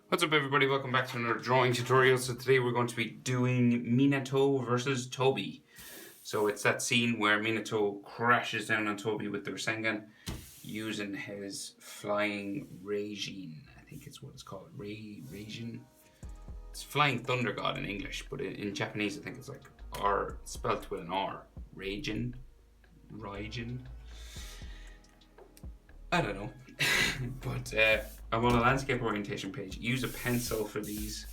What's up everybody, welcome back to another drawing tutorial. So today we're going to be doing Minato versus Tobi. So it's that scene where Minato crashes down on Tobi with the Rasengan using his flying Reijin. I think it's what it's called, Reijin. It's flying thunder god in English, but in Japanese I think it's like R, spelt with an R. Reijin? Raijin? I don't know. But I'm on a landscape orientation page. Use a pencil for these,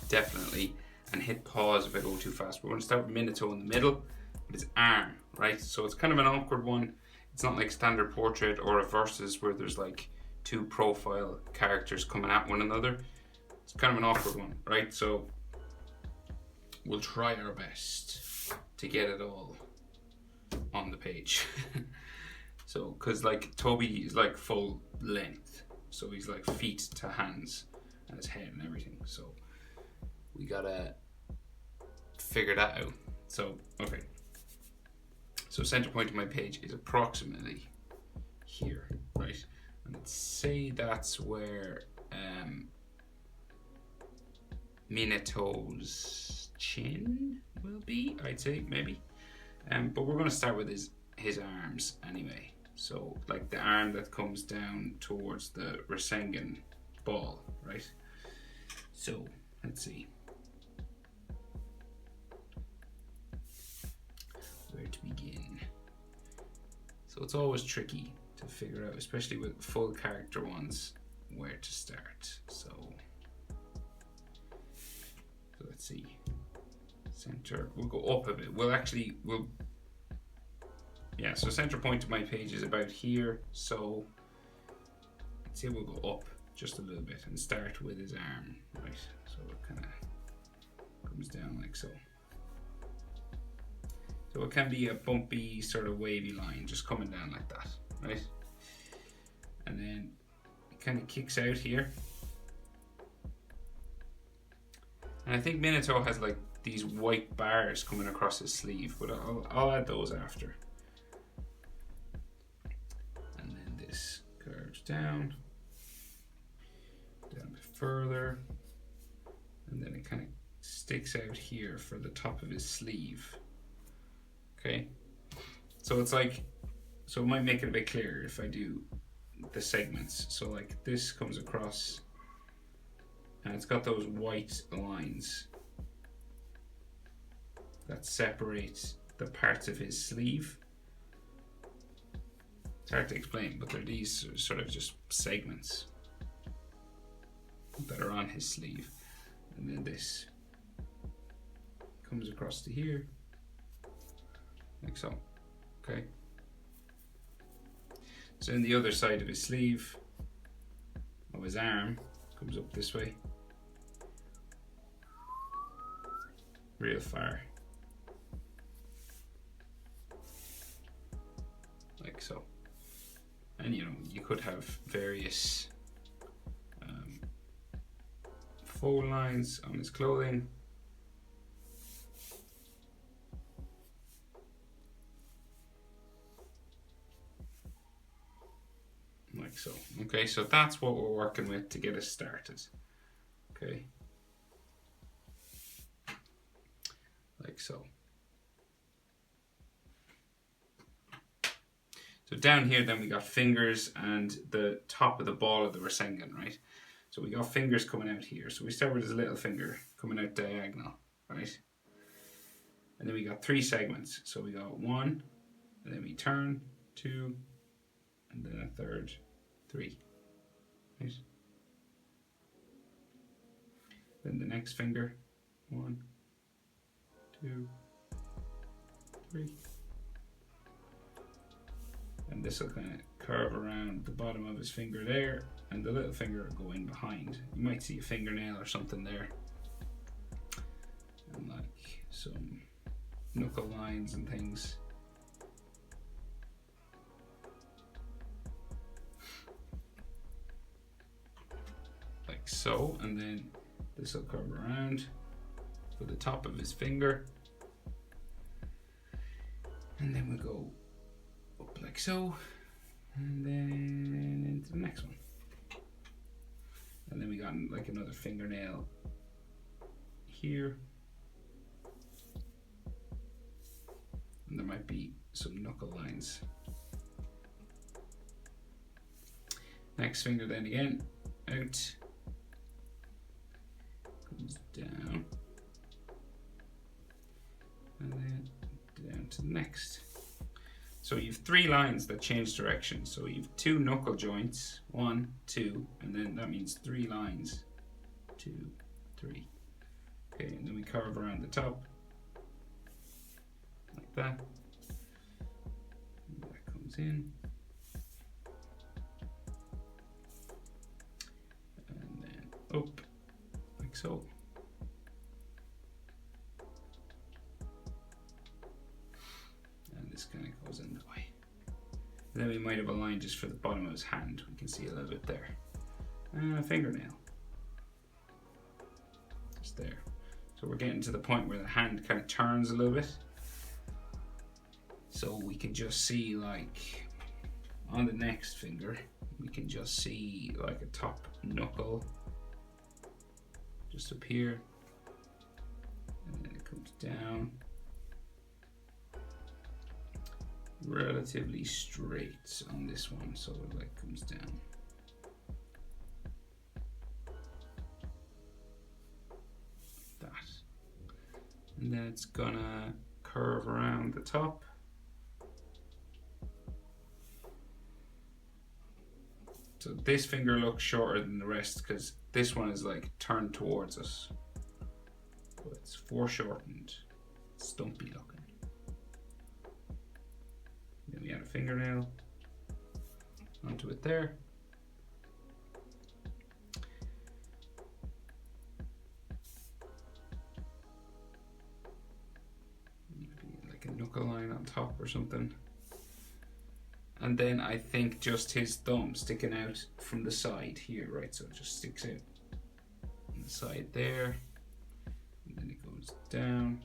definitely, and hit pause if I go too fast. We're going to start with Minato in the middle with his arm, right? So it's kind of an awkward one. It's not like standard portrait or a versus where there's like two profile characters coming at one another. It's kind of an awkward one, right? So we'll try our best to get it all on the page. So, because like Tobi is like full length, so he's like feet to hands and his head and everything. So we gotta figure that out. So, okay. So center point of my page is approximately here, right? And let's say that's where Minato's chin will be, I'd say, maybe. But we're gonna start with his arms anyway. So like the arm that comes down towards the Rasengan ball, right? So let's see. Where to begin? So it's always tricky to figure out, especially with full character ones, where to start. So let's see. Center, we'll go up a bit. Yeah, so center point of my page is about here, so let's say we'll go up just a little bit and start with his arm, right? So it kind of comes down like so. So it can be a bumpy sort of wavy line just coming down like that, right? And then it kind of kicks out here. And I think Minato has like these white bars coming across his sleeve, but I'll add those after. Curves down a bit further, and then it kind of sticks out here for the top of his sleeve. Okay, so it's like, so it might make it a bit clearer if I do the segments. So like this comes across and it's got those white lines that separate the parts of his sleeve. It's hard to explain, but they're these sort of just segments that are on his sleeve. And then this comes across to here, like so, okay? So then the other side of his sleeve, of his arm, comes up this way, real far, like so. And you know, you could have various fold lines on his clothing. Like so. Okay, so that's what we're working with to get us started. Okay. Like so. So down here then we got fingers and the top of the ball of the Rasengan, right? So we got fingers coming out here. So we start with his little finger coming out diagonal, right? And then we got three segments. So we got one, and then we turn, two, and then a third, three, right? Then the next finger, one, two, three. And this will kind of curve around the bottom of his finger there, and the little finger will go in behind. You might see a fingernail or something there, and like some knuckle lines and things. Like so, and then this will curve around for the top of his finger, and then we go up like so, and then into the next one. And then we got like another fingernail here. And there might be some knuckle lines. Next finger then again, out, comes down, and then down to the next. So you have 3 lines that change direction. So you have 2 knuckle joints, 1, 2, and then that means 3 lines, 2, 3. Okay, and then we curve around the top, like that. And that comes in. And then up, like so. And this kind of goes in that way. And then we might have a line just for the bottom of his hand. We can see a little bit there. And a fingernail. Just there. So we're getting to the point where the hand kind of turns a little bit. So we can just see, like, on the next finger, we can just see like a top knuckle just up here. And then it comes down. Relatively straight on this one, so it like comes down. That. And then it's gonna curve around the top. So this finger looks shorter than the rest because this one is like turned towards us. But it's foreshortened, stumpy looking. Then we add a fingernail onto it there. Maybe like a knuckle line on top or something. And then I think just his thumb sticking out from the side here, right? So it just sticks out on the side there. And then it goes down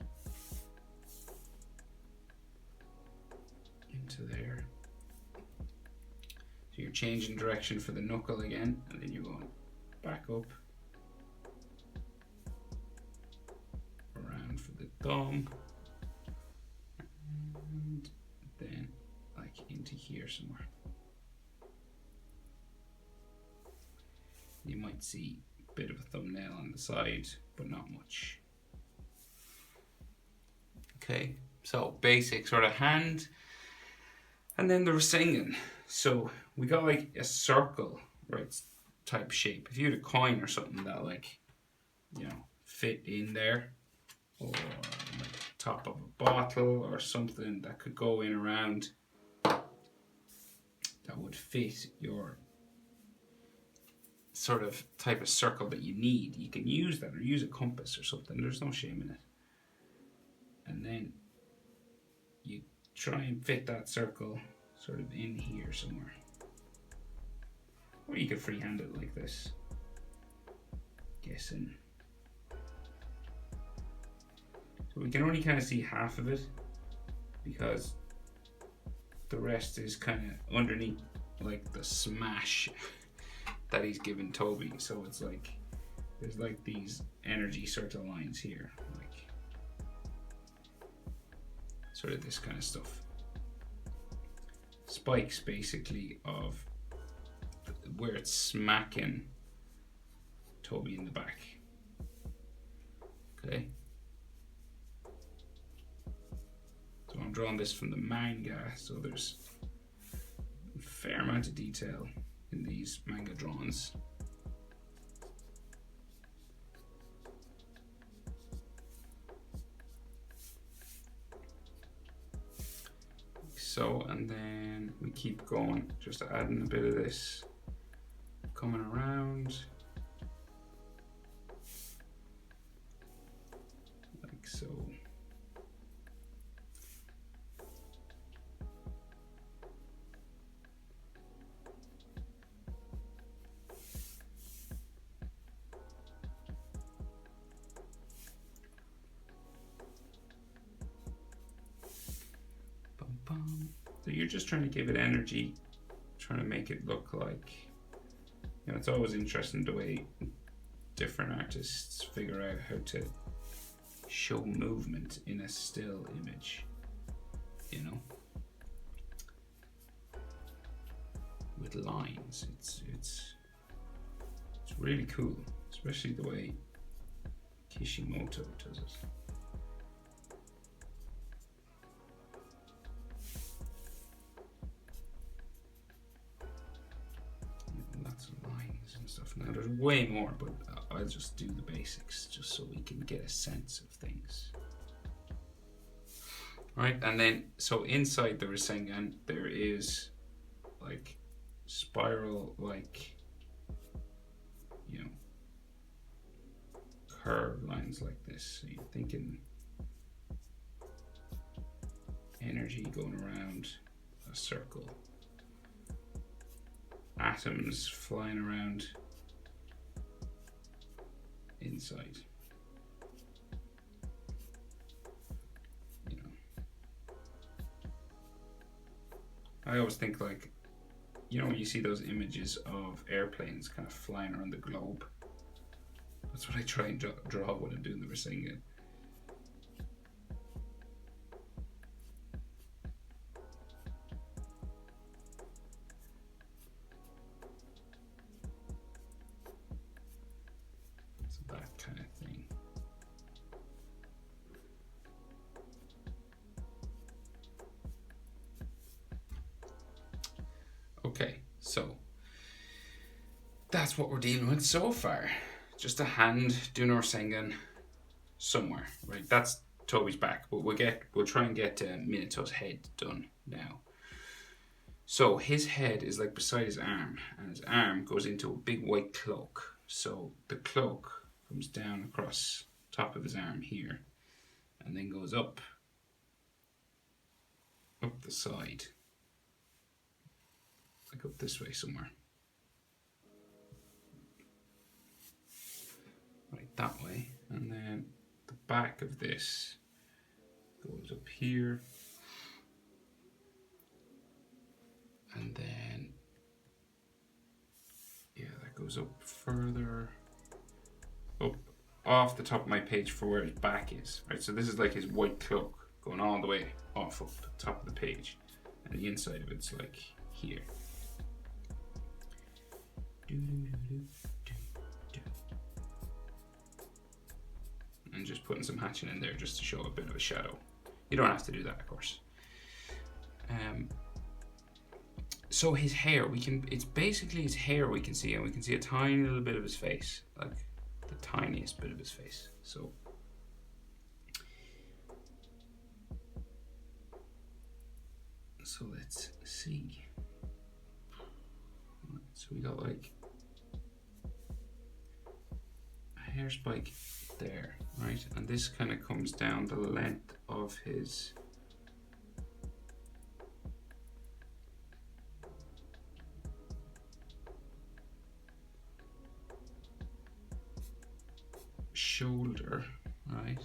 into there. So you're changing direction for the knuckle again, and then you're going back up, around for the thumb, and then like into here somewhere. You might see a bit of a thumbnail on the side, but not much. Okay, so basic sort of hand. And then the Rasengan. So we got like a circle, right, type shape. If you had a coin or something that, like, you know, fit in there, or like top of a bottle or something that could go in around, that would fit your sort of type of circle that you need, you can use that, or use a compass or something. There's no shame in it. And then you try and fit that circle sort of in here somewhere. Or you could freehand it like this. Guessing. So we can only kind of see half of it because the rest is kind of underneath, like the smash that he's given Tobi. So it's like there's like these energy sort of lines here, like sort of this kind of stuff. Spikes basically of where it's smacking Tobi in the back. Okay. So I'm drawing this from the manga, so there's a fair amount of detail in these manga drawings. So, and then we keep going, just adding a bit of this, coming around, like so. So you're just trying to give it energy, trying to make it look like, You know, it's always interesting the way different artists figure out how to show movement in a still image, you know, with lines. It's really cool, especially the way Kishimoto does it. Lots of lines and stuff. Now there's way more, but I'll just do the basics just so we can get a sense of things. Right, and then so inside the Rasengan there is like spiral, like, you know, curved lines like this. So you're thinking energy going around a circle, atoms flying around inside. You know, I always think, like, you know, when you see those images of airplanes kind of flying around the globe, that's what I try and draw when I'm doing the Rasengan. So that kind of thing. Okay, so that's what we're dealing with so far. Just a hand doing our Rasengan somewhere, right? That's Tobi's back, but we'll try and get Minato's head done now. So his head is like beside his arm, and his arm goes into a big white cloak. So the cloak comes down across top of his arm here, and then goes up the side, like up this way somewhere. Right, that way. And then the back of this goes up here. And then, yeah, that goes up further, up off the top of my page for where his back is. Right, so this is like his white cloak going all the way off up the top of the page. And the inside of it's like here. And just putting some hatching in there just to show a bit of a shadow. You don't have to do that, of course. So his hair, it's basically his hair we can see, and we can see a tiny little bit of his face, like the tiniest bit of his face. So let's see. So we got like a hair spike there, right? And this kind of comes down the length of his shoulder, right?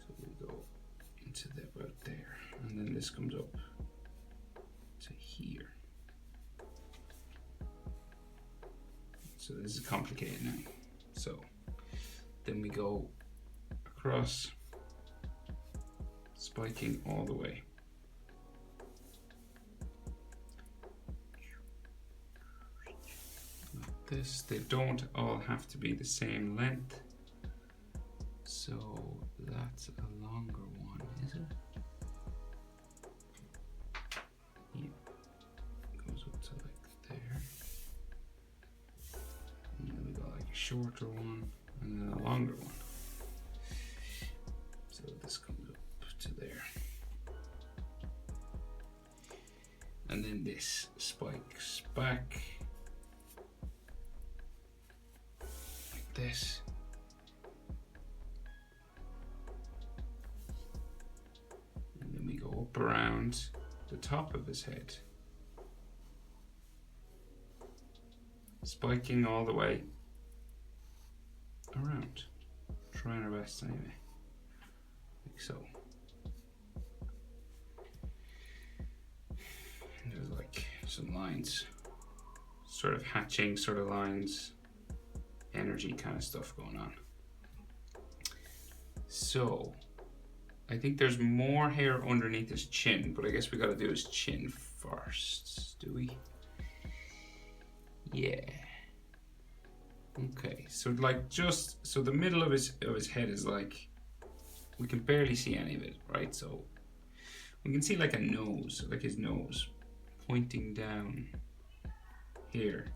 So we go into about there, and then this comes up to here. So this is complicated now. So then we go across, spiking all the way. Like this. They don't all have to be the same length. So that's a longer one, is it? Yeah. Goes up to like there. And then we got like a shorter one, and then a longer one. So this comes up to there. And then this spikes back like this. And then we go up around the top of his head, spiking all the way around. Trying our best anyway. Like so. And there's like some lines sort of hatching sort of lines, energy kind of stuff going on. So I think there's more hair underneath his chin, but I guess we gotta do his chin first, do we? Yeah. Okay, so like just, so the middle of his head is like, we can barely see any of it, right? So we can see like a nose, like his nose pointing down here.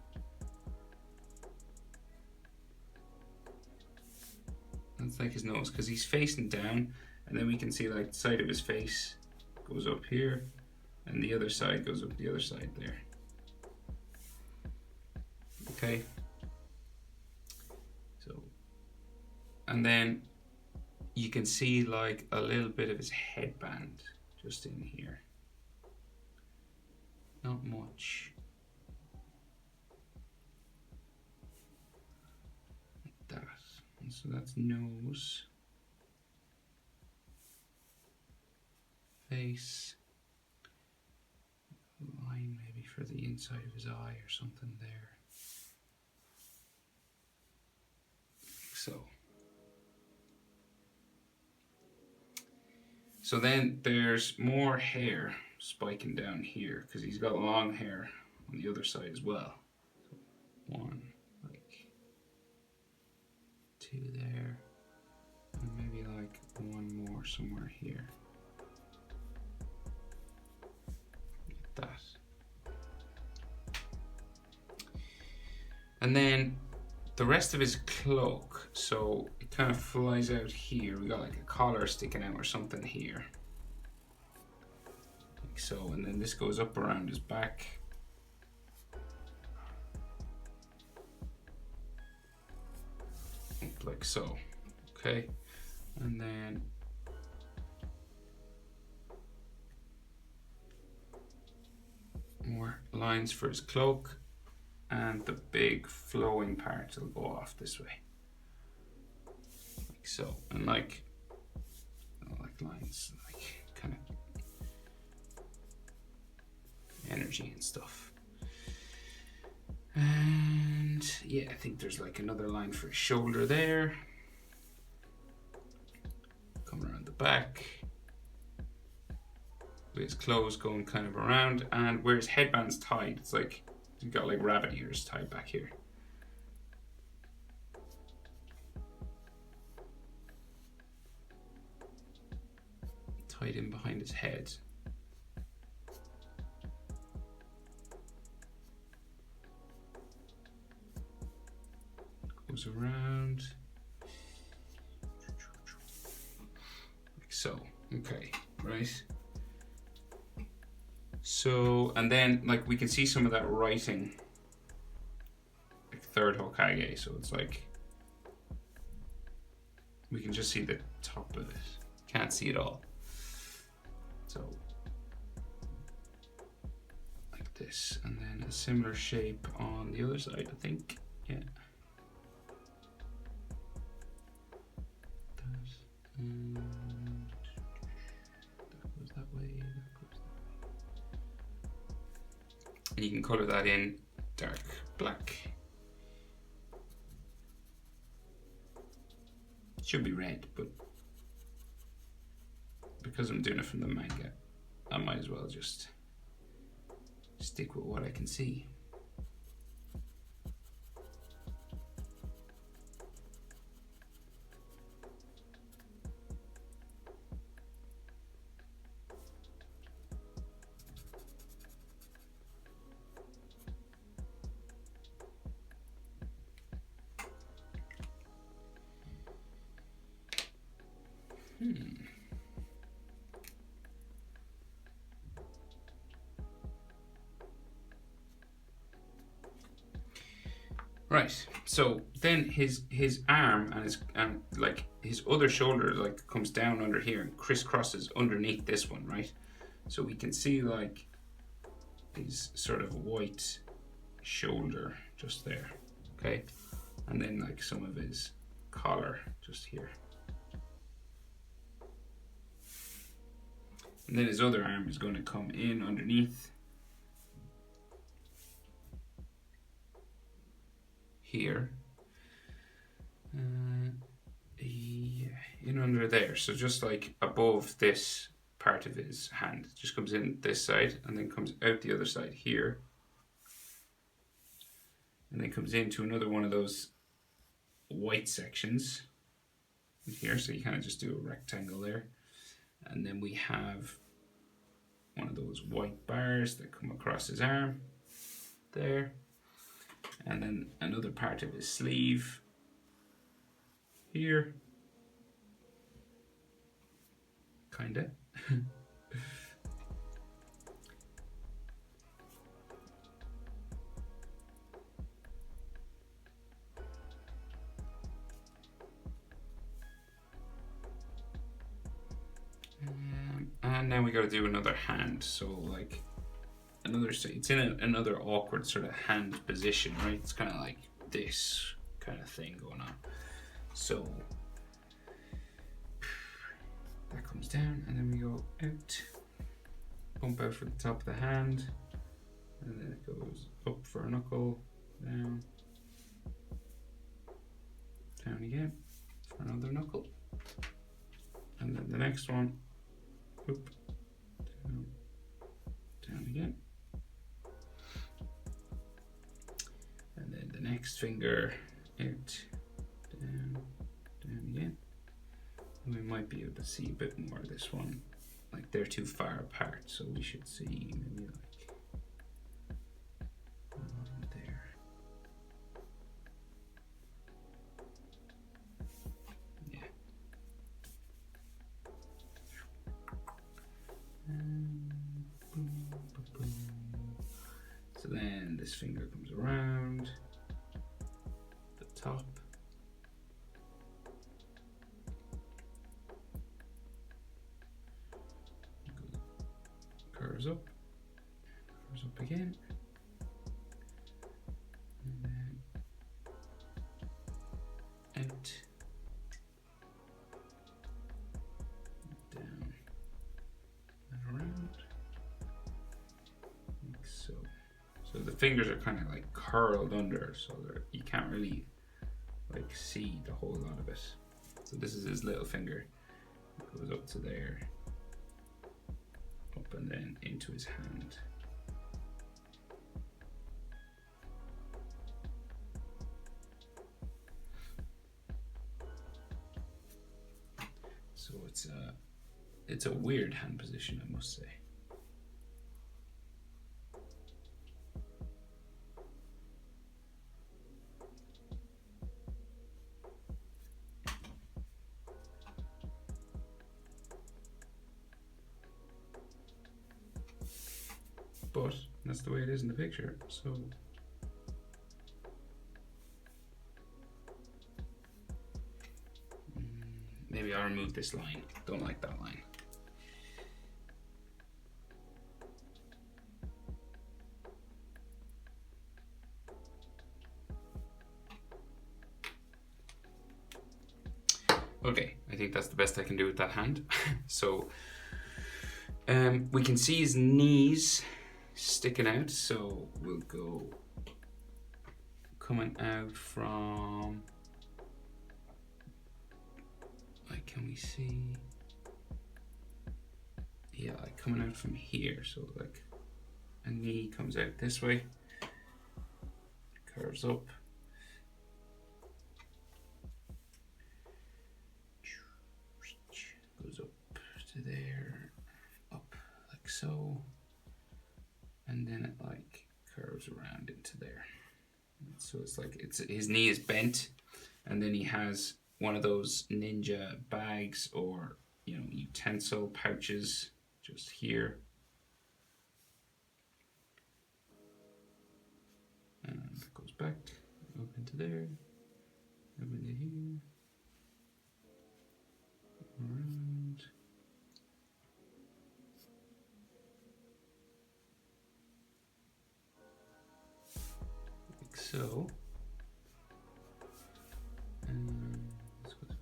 That's like his nose, because he's facing down, and then we can see like the side of his face goes up here, and the other side goes up the other side there. Okay. So, and then you can see like a little bit of his headband just in here. Not much. Like that. And so that's nose. Face. Line maybe for the inside of his eye or something there. Like so then there's more hair spiking down here because he's got long hair on the other side as well. So one, like two there, and maybe like one more somewhere here. Like that. And then the rest of his cloak, so it kind of flies out here. We got like a collar sticking out or something here. Like so, and then this goes up around his back. Up like so, okay. And then more lines for his cloak. And the big flowing part will go off this way, like so, and like lines, like kind of energy and stuff. And yeah, I think there's like another line for his shoulder there. Come around the back. With his clothes going kind of around, and where his headband's tied, it's like he's got like rabbit ears tied back here. Tied in behind his head. Goes around. Like so. Okay, right. So, and then like we can see some of that writing, like third Hokage, so it's like we can just see the top of it, can't see it all. So like this, and then a similar shape on the other side, I think. Yeah. And that goes that way, that goes that way. And you can color that in dark black. It should be red, but because I'm doing it from the manga, I might as well just stick with what I can see. Right. So then his arm and like his other shoulder like comes down under here and crisscrosses underneath this one, right? So we can see like his sort of white shoulder just there, okay? And then like some of his collar just here. And then his other arm is going to come in underneath. here. Yeah, in under there. So just like above this part of his hand. It just comes in this side and then comes out the other side here. And then comes into another one of those white sections here. So you kind of just do a rectangle there. And then we have one of those white bars that come across his arm there. And then another part of his sleeve here. Kinda. And then we got to do another hand. So like another, it's in another awkward sort of hand position, right? It's kind of like this kind of thing going on. So that comes down, and then we go out, bump out for the top of the hand, and then it goes up for a knuckle, down, down again for another knuckle, and then the next one, up, down, down again, and then the next finger out, down, down again. We might be able to see a bit more of this one. Like they're too far apart, so we should see maybe like there. Yeah. Boom, boom, boom. So then this finger comes around the top. Curves up again, and then out, down, and around, like so. So the fingers are kind of like curled under, so you can't really like see the whole lot of it. So this is his little finger. It goes up to there. Up and then into his hand. So it's a weird hand position, I must say. But that's the way it is in the picture, so maybe I'll remove this line. Don't like that line. Okay, I think that's the best I can do with that hand. So we can see his knees sticking out, so we'll go coming out from, like, can we see? Yeah, like coming out from here, so like a knee comes out this way, curves up, goes up to there, up like so, and then it like curves around into there. So it's like his knee is bent, and then he has one of those ninja bags or utensil pouches just here, and it goes back up into there, up into here, around. Like so. And this goes up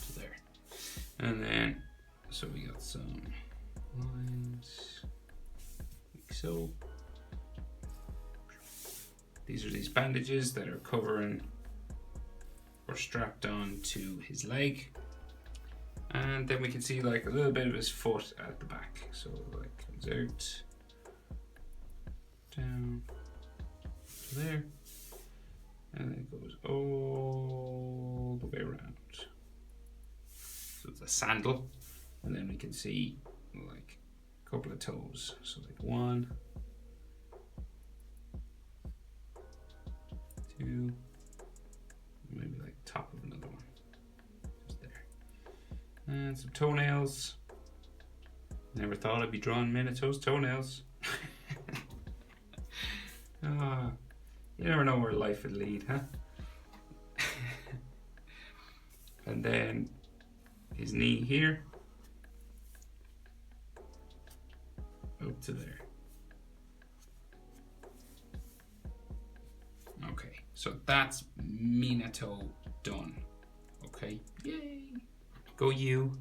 to there. And then, so we got some lines, like so. these are these bandages that are covering or strapped on to his leg. And then we can see like a little bit of his foot at the back. So like comes out, down to there, and then it goes all the way around. So it's a sandal, and then we can see like a couple of toes. So like 1, 2, maybe like top of another one, just there. And some toenails. Never thought I'd be drawing Minato's toenails. Ah, you never know where life would lead, huh? And then his knee here, up to there. Okay, so that's Minato done. Okay, yay! Go you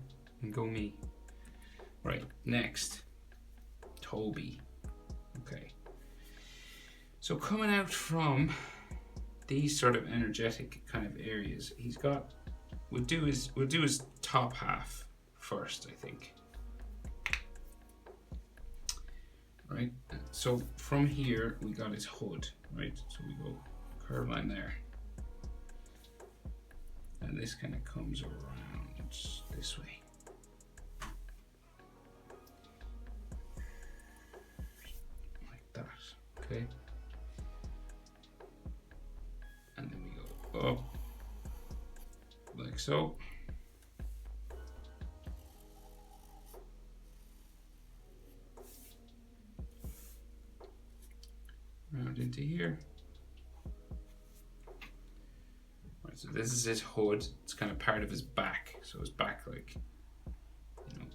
and go me. Right, next, Tobi. Okay. So coming out from these sort of energetic kind of areas, he's got, we'll do his top half first, I think. Right, so from here we got his hood, right? So we go curve line there. And this kind of comes around this way. Like that, okay? And then we go up, like so. Round into here. Right, so this is his hood. It's kind of part of his back. So his back, like, you know,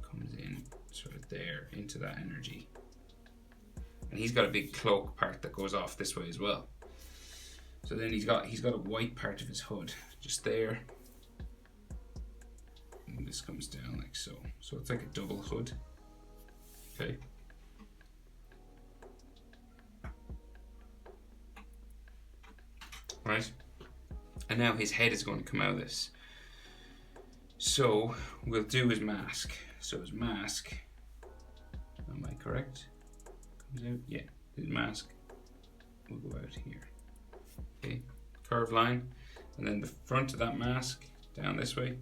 comes in sort of there into that energy. And he's got a big cloak part that goes off this way as well. So then he's got a white part of his hood just there. And this comes down like so. So it's like a double hood. Okay. Right. And now his head is going to come out of this. So we'll do his mask. So his mask, am I correct? Comes out, yeah. His mask will go out here. Okay, curved line, and then the front of that mask down this way.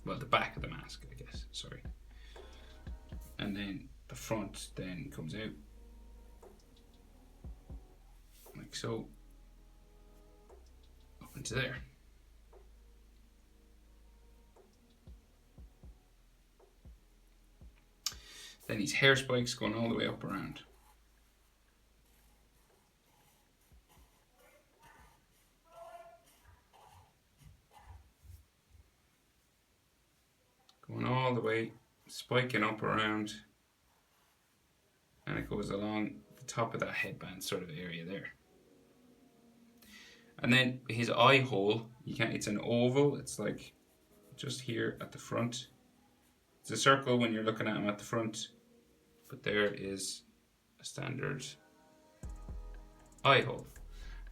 Well, the back of the mask, I guess, sorry. And then the front then comes out like so, up into there. Then his hair spikes going all the way up around. Going all the way, spiking up around, and it goes along the top of that headband sort of area there. And then his eye hole, it's an oval, it's like just here at the front. It's a circle when you're looking at him at the front, but there is a standard eye hole.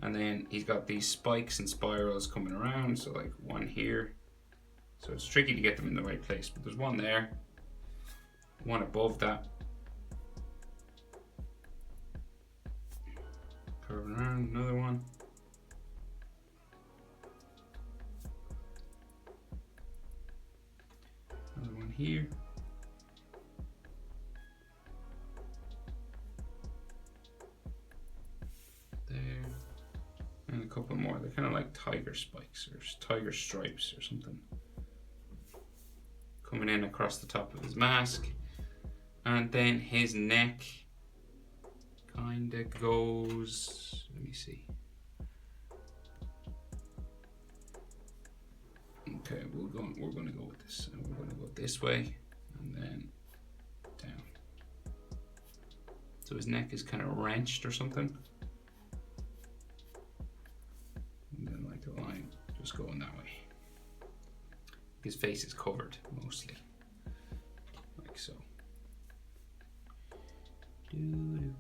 And then he's got these spikes and spirals coming around, so like one here. So it's tricky to get them in the right place, but there's one there, one above that. Curving around, another one. Another one here. There. And a couple more. They're kind of like tiger spikes or tiger stripes or something. Coming in across the top of his mask. And then his neck kind of goes, let me see. Okay, we're going to go with this. And we're going to go this way and then down. So his neck is kind of wrenched or something. And then like the line just going that way. His face is covered mostly, like so. Doo-doo.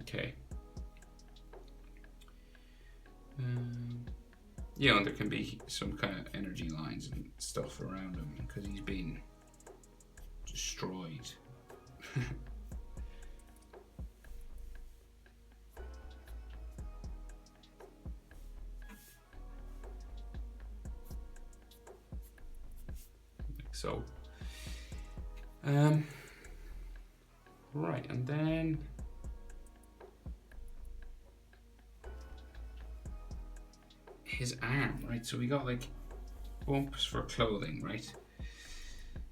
Okay. You know, there can be some kind of energy lines and stuff around him because he's been destroyed. Like so. Right, and then his arm, right? So we got like bumps for clothing, right?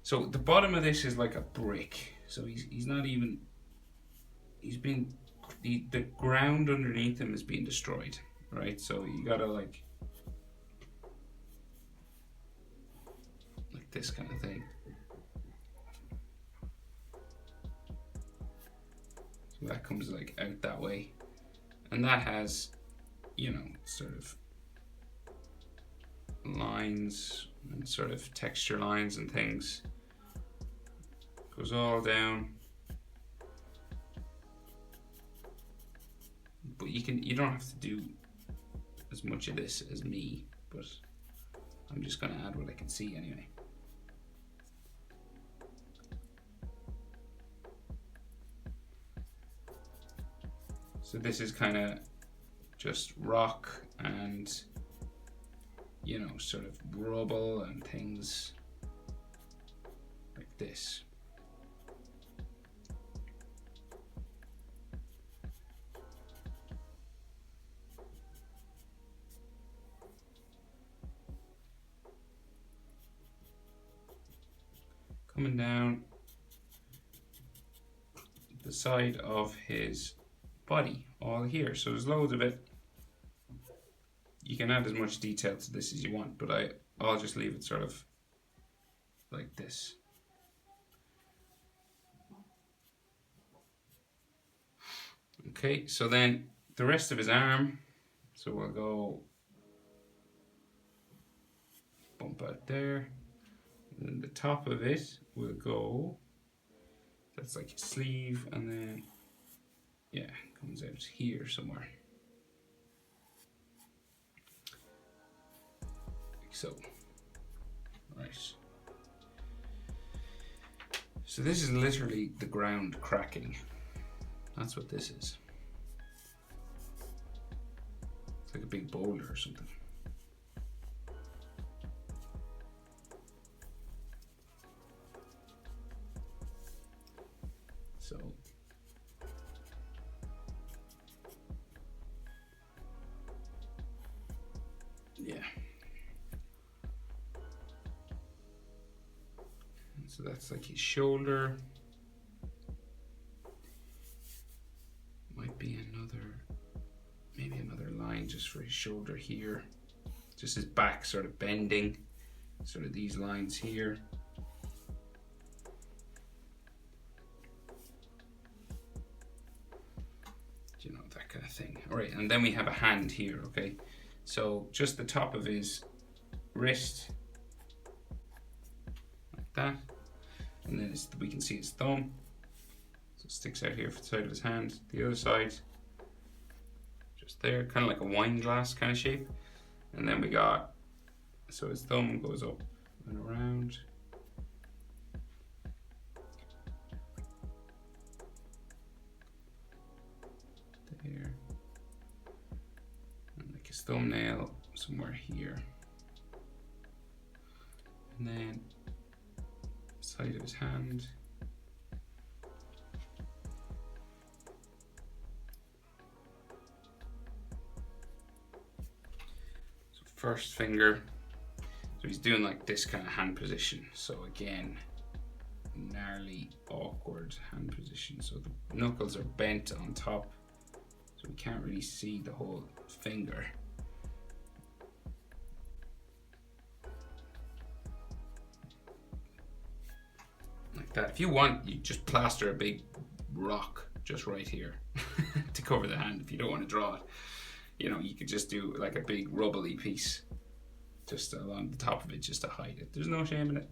So the bottom of this is like a brick. So he's not even. He's been the ground underneath him is being destroyed, right? So you gotta like this kind of thing. So that comes like out that way, and that has, you know, sort of lines and sort of texture lines and things. Goes all down. But you don't have to do as much of this as me, but I'm just gonna add what I can see anyway. So this is kind of just rock and, you know, sort of rubble and things like this. Coming down the side of his body, all here. So there's loads of it. You can add as much detail to this as you want, but I'll just leave it sort of like this. Okay, so then the rest of his arm, so we'll go bump out there, and then the top of it will go, that's like his sleeve, and then yeah, comes out here somewhere. Like so. Right. So this is literally the ground cracking. That's what this is. It's like a big boulder or something. So yeah. So that's like his shoulder. Might be maybe another line just for his shoulder here. Just his back sort of bending. Sort of these lines here. You know, that kind of thing. All right, and then we have a hand here, okay? So just the top of his wrist, like that. And then we can see his thumb. So it sticks out here for the side of his hand. The other side, just there, kind of like a wine glass kind of shape. And then we got, so his thumb goes up and around. There. And like his thumbnail somewhere here. And then side of his hand. So first finger. So he's doing like this kind of hand position. So again, gnarly, awkward hand position. So the knuckles are bent on top. So we can't really see the whole finger. Like that. If you want, you just plaster a big rock just right here to cover the hand if you don't want to draw it. You know, you could just do like a big rubbly piece just along the top of it just to hide it. There's no shame in it.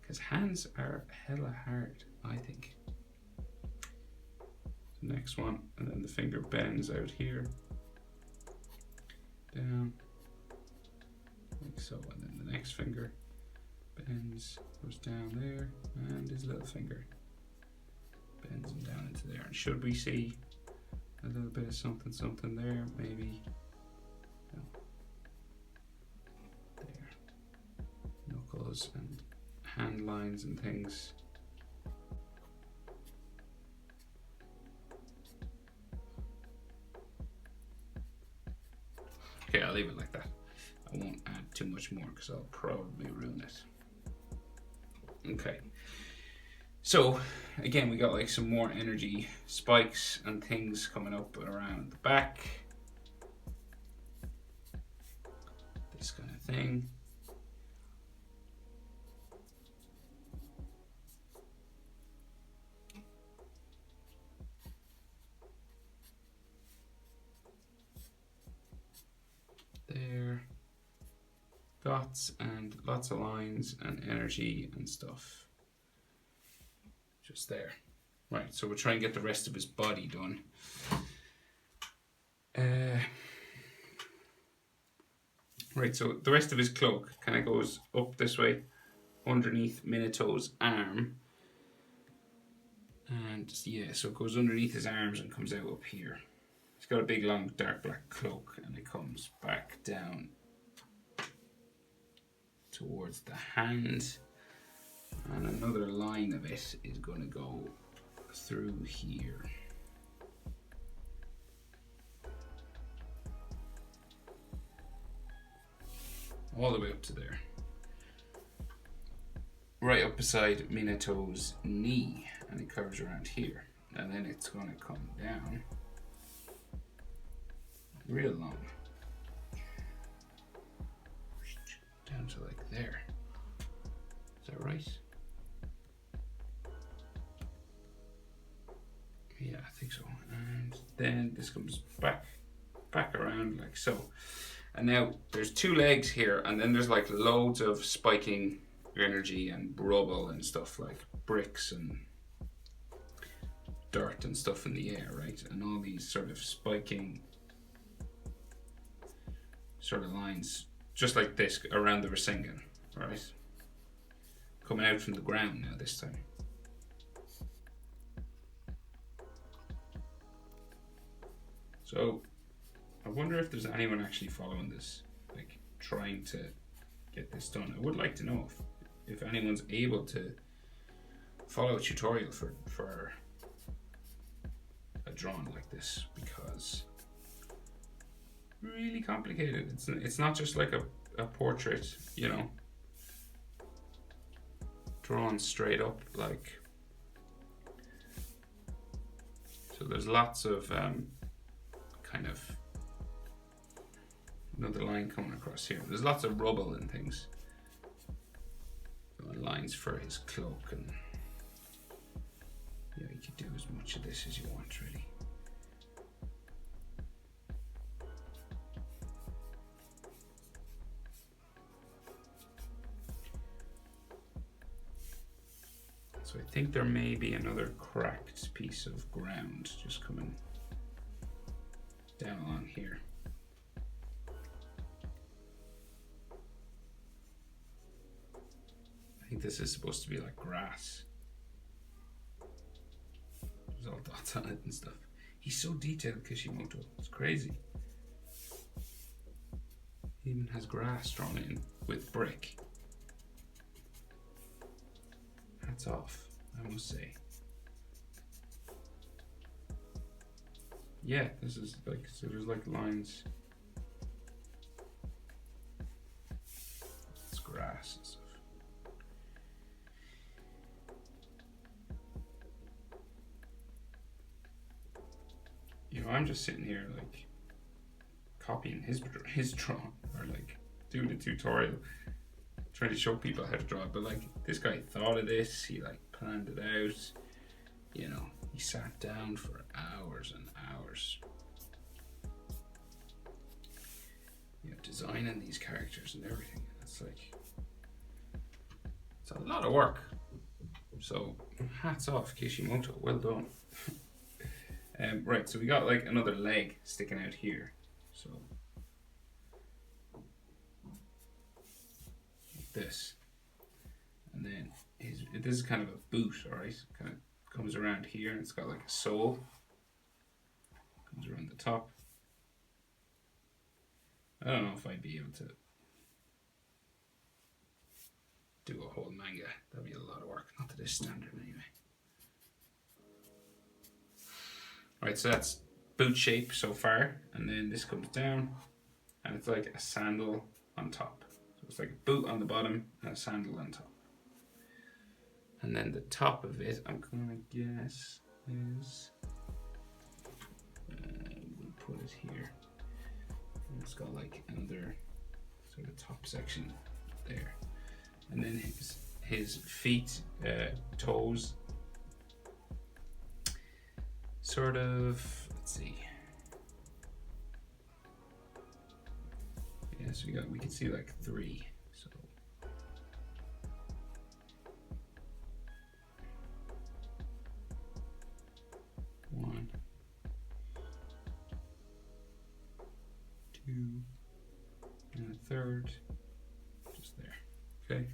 Because hands are hella hard, I think. The next one, and then the finger bends out here. Down. Like so, and then the next finger bends, goes down there, and his little finger bends him down into there. And should we see a little bit of something there? Maybe. No. There. Knuckles and hand lines and things. Okay, I'll leave it like that. I won't add too much more because I'll probably ruin it. Okay. So, again, we got like some more energy spikes and things coming up around the back. This kind of thing. There. Dots and lots of lines and energy and stuff. Just there. Right, so we'll try and get the rest of his body done. Right, so the rest of his cloak kind of goes up this way, underneath Minato's arm. And yeah, so it goes underneath his arms and comes out up here. He's got a big, long, dark black cloak, and it comes back down towards the hand. And another line of it is going to go through here. All the way up to there. Right up beside Minato's knee, and it curves around here. And then it's going to come down real long. Down to like there. Is that right? Yeah, I think so. And then this comes back around like so. And now there's two legs here, and then there's like loads of spiking energy and rubble and stuff, like bricks and dirt and stuff in the air, right? And all these sort of spiking sort of lines, just like this, around the Rasengan, right? Coming out from the ground now this time. So I wonder if there's anyone actually following this, like trying to get this done. I would like to know if anyone's able to follow a tutorial for a drawing like this, because really complicated. It's not just like a portrait, you know, drawn straight up, like. So there's lots of kind of another line coming across here. There's lots of rubble and things. And lines for his cloak, and yeah, you could do as much of this as you want, really. So I think there may be another cracked piece of ground just coming down along here. I think this is supposed to be like grass. There's all dots on it and stuff. He's so detailed, Kishimoto. It's crazy. He even has grass drawn in with brick. Hats off, I must say. Yeah, this is like, so there's like lines. It's grass and stuff. You know, I'm just sitting here like copying his drawing, or like doing a tutorial, trying to show people how to draw. But like, this guy thought of this, he like planned it out. You know, He sat down for hours and hours. You know, designing these characters and everything. It's like, it's a lot of work. So hats off, Kishimoto. Well done. Right, so we got like another leg sticking out here. So like this, and then this is kind of a boot, all right? Kind of comes around here, and it's got like a sole. Comes around the top. I don't know if I'd be able to do a whole manga. That'd be a lot of work. Not to this standard, anyway. Right, so that's boot shape so far, and then this comes down, and it's like a sandal on top. So it's like a boot on the bottom and a sandal on top. And then the top of it, I'm gonna guess, is we'll put it here. And it's got like another sort of top section there, and then his feet, toes, sort of. Let's see. Yeah, so we can see like 3. So one, 2, and a third, just there. Okay.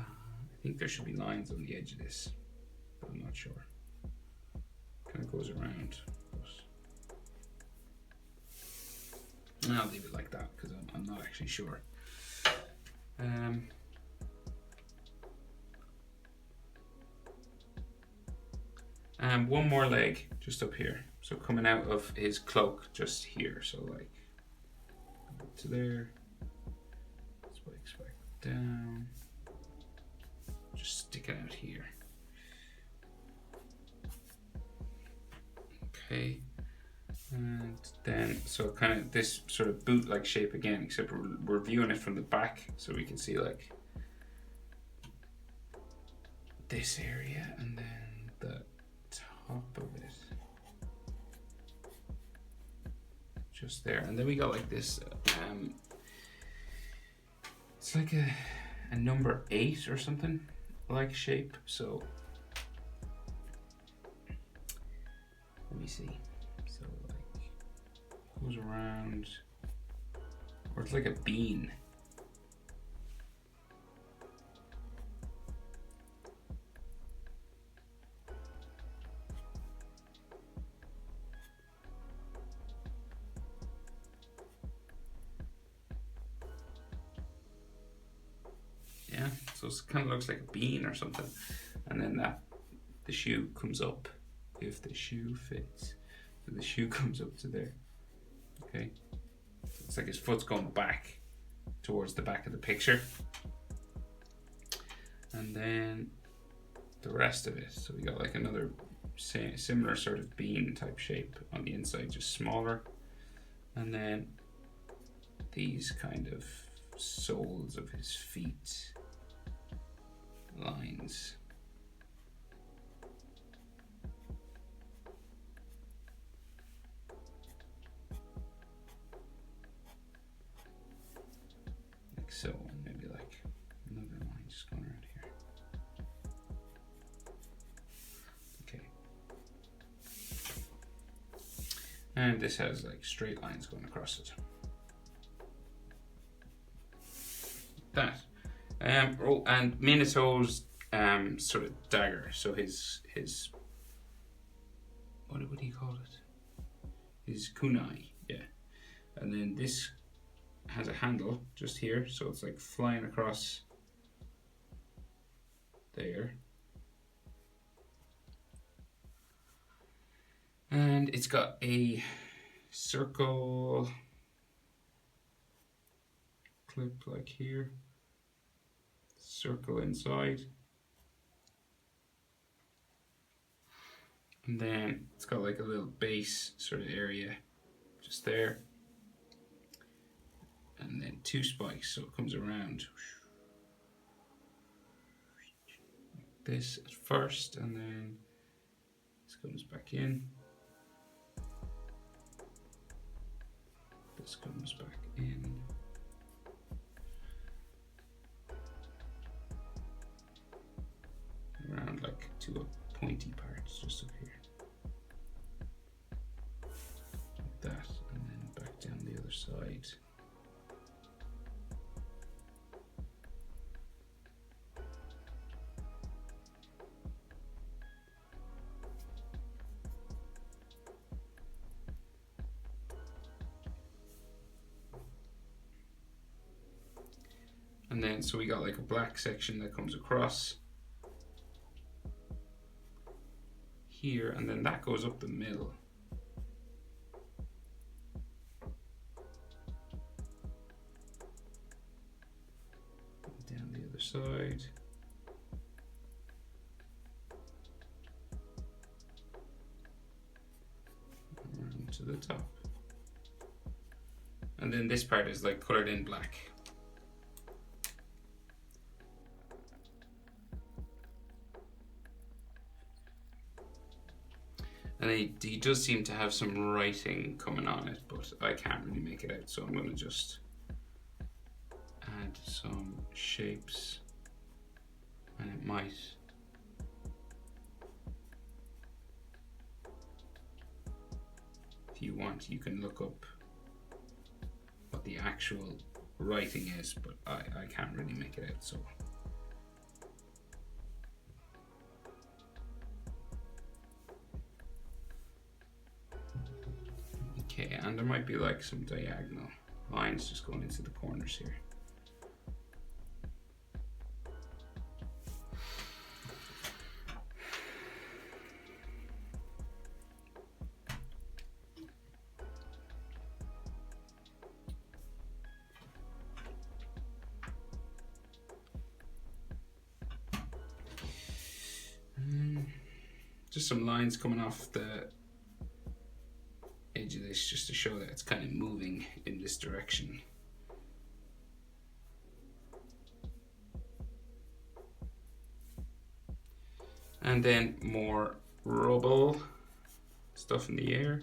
I think there should be lines on the edge of this, but I'm not sure. Kind of goes around, but I'll leave it like that because I'm not actually sure. One more leg just up here, so coming out of his cloak just here, so like to there, spikes back down, just sticking out here. Okay, and then so kind of this sort of boot-like shape again, except we're viewing it from the back, so we can see like this area and then the top of it just there, and then we got like this it's like a number 8 or something like shape. So let me see. So like goes around, or it's like a bean. Yeah, so it kind of looks like a bean or something, and then the shoe comes up if the shoe fits. So the shoe comes up to there. Okay, so it's like his foot's going back towards the back of the picture, and then the rest of it. So we got like another similar sort of bean type shape on the inside, just smaller, and then these kind of soles of his feet lines. Like so, and maybe like another line just going around here. Okay. And this has like straight lines going across it. That. Oh, and Minato's sort of dagger. So his what would he call it? His kunai, yeah. And then this has a handle just here, so it's like flying across there. And it's got a circle clip like here. Circle inside, and then it's got like a little base sort of area just there, and then 2 spikes, so it comes around like this at first, and then this comes back in. This comes back in. Around like to a pointy parts just up here. Like that, and then back down the other side. And then, so we got like a black section that comes across here, and then that goes up the middle. Down the other side. Around to the top. And then this part is like colored in black. And he does seem to have some writing coming on it, but I can't really make it out, so I'm going to just add some shapes, and it might if you want, you can look up what the actual writing is, but I can't really make it out, so okay. And there might be like some diagonal lines just going into the corners here. Just some lines coming off the edge of this just to show that it's kind of moving in this direction. And then more rubble stuff in the air.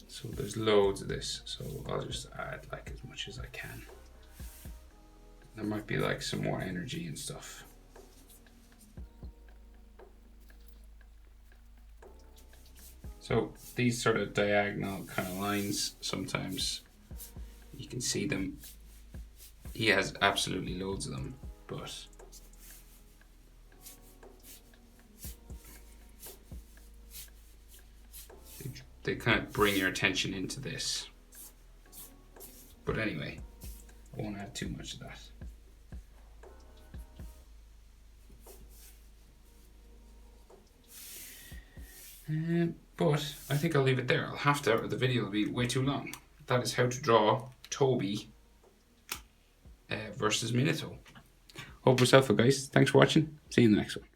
So there's loads of this, so I'll just add like as much as I can. There might be like some more energy and stuff. So these sort of diagonal kind of lines, sometimes you can see them. He has absolutely loads of them, but they kind of bring your attention into this. But anyway, I won't add too much of that. But I think I'll leave it there. I'll have to, or the video will be way too long. That is how to draw Tobi versus Minato. Hope it was helpful, guys. Thanks for watching. See you in the next one.